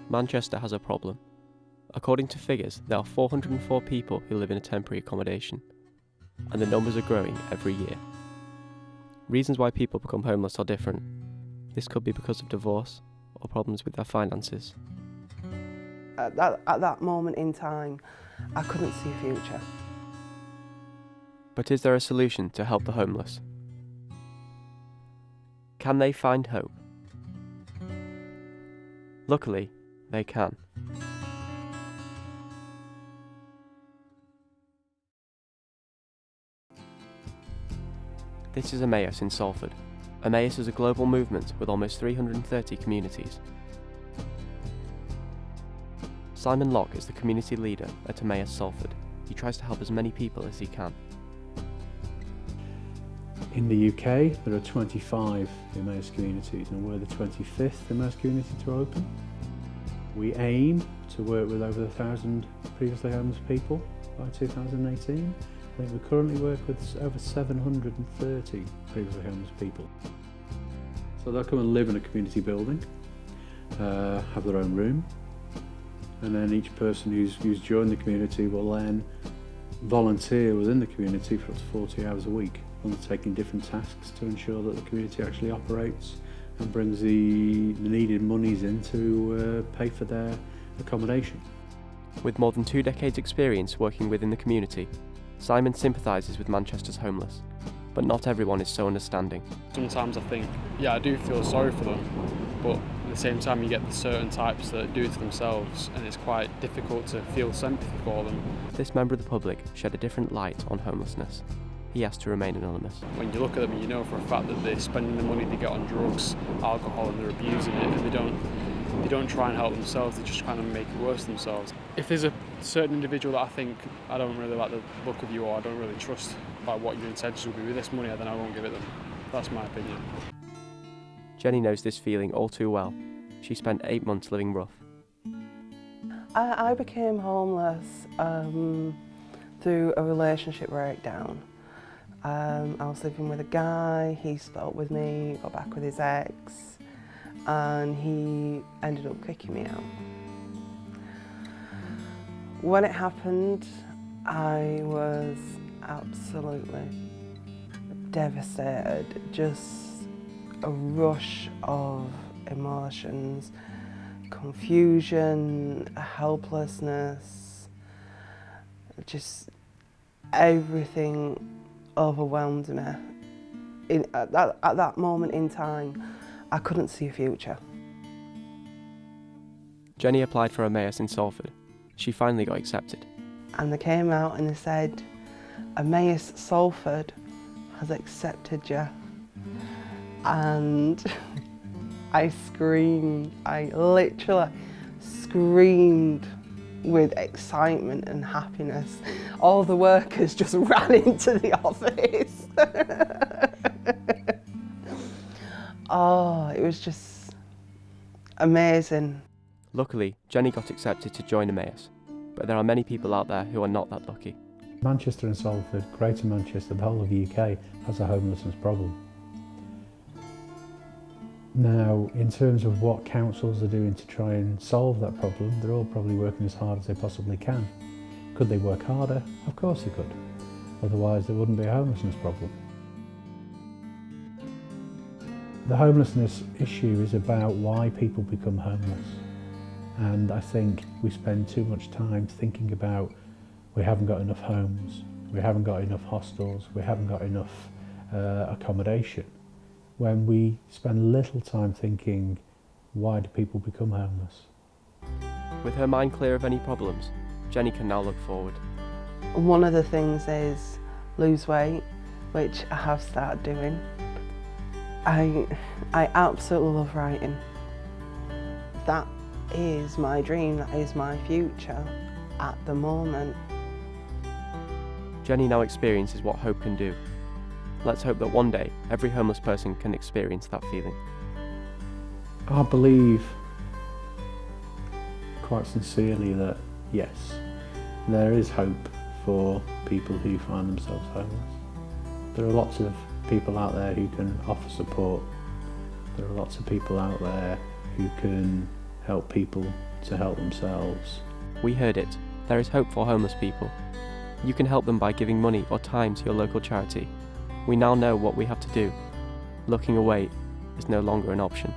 Manchester has a problem. According to figures, there are 404 people who live in a temporary accommodation, and the numbers are growing every year. Reasons why people become homeless are different. This could be because of divorce or problems with their finances. At that moment in time, I couldn't see a future. But is there a solution to help the homeless? Can they find hope? Luckily, they can. This is Emmaus in Salford. Emmaus is a global movement with almost 330 communities. Simon Locke is the community leader at Emmaus Salford. He tries to help as many people as he can. In the UK, there are 25 Emmaus communities, and we're the 25th Emmaus community to open. We aim to work with over 1,000 previously homeless people by 2018. I think we currently work with over 730 previously homeless people. So they'll come and live in a community building, have their own room, and then each person who's joined the community will then volunteer within the community for up to 40 hours a week, undertaking different tasks to ensure that the community actually operates and brings the needed monies in to pay for their accommodation. With more than 2 decades' experience working within the community, Simon sympathises with Manchester's homeless, but not everyone is so understanding. Sometimes I think, I do feel sorry for them, but at the same time you get the certain types that do it to themselves, and it's quite difficult to feel sympathy for them. This member of the public shed a different light on homelessness. He asked to remain anonymous. When you look at them, you know for a fact that they're spending the money they get on drugs, alcohol, and they're abusing it, and they don't try and help themselves, they're just trying to make it worse themselves. If there's a certain individual that I think I don't really like the look of you, or I don't really trust about what your intentions will be with this money, then I won't give it them. That's my opinion. Jenny knows this feeling all too well. She spent 8 months living rough. I became homeless through a relationship breakdown. I was living with a guy, he split up with me, got back with his ex, and he ended up kicking me out. When it happened, I was absolutely devastated, just a rush of emotions, confusion, helplessness, just everything overwhelmed me. At that moment in time, I couldn't see a future. Jenny applied for Emmaus in Salford. She finally got accepted. And they came out and they said, Emmaus Salford has accepted you. And I screamed, I literally screamed with excitement and happiness. All the workers just ran into the office. Oh, it was just amazing. Luckily, Jenny got accepted to join Emmaus, but there are many people out there who are not that lucky. Manchester and Salford, Greater Manchester, the whole of the UK has a homelessness problem. Now, in terms of what councils are doing to try and solve that problem, they're all probably working as hard as they possibly can. Could they work harder? Of course they could. Otherwise there wouldn't be a homelessness problem. The homelessness issue is about why people become homeless. And I think we spend too much time thinking about we haven't got enough homes, we haven't got enough hostels, we haven't got enough accommodation, when we spend little time thinking, why do people become homeless? With her mind clear of any problems, Jenny can now look forward. One of the things is lose weight, which I have started doing. I absolutely love writing. That is my dream, that is my future at the moment. Jenny now experiences what hope can do. Let's hope that one day every homeless person can experience that feeling. I believe quite sincerely that yes, there is hope for people who find themselves homeless. There are lots of people out there who can offer support. There are lots of people out there who can help people to help themselves. We heard it. There is hope for homeless people. You can help them by giving money or time to your local charity. We now know what we have to do. Looking away is no longer an option.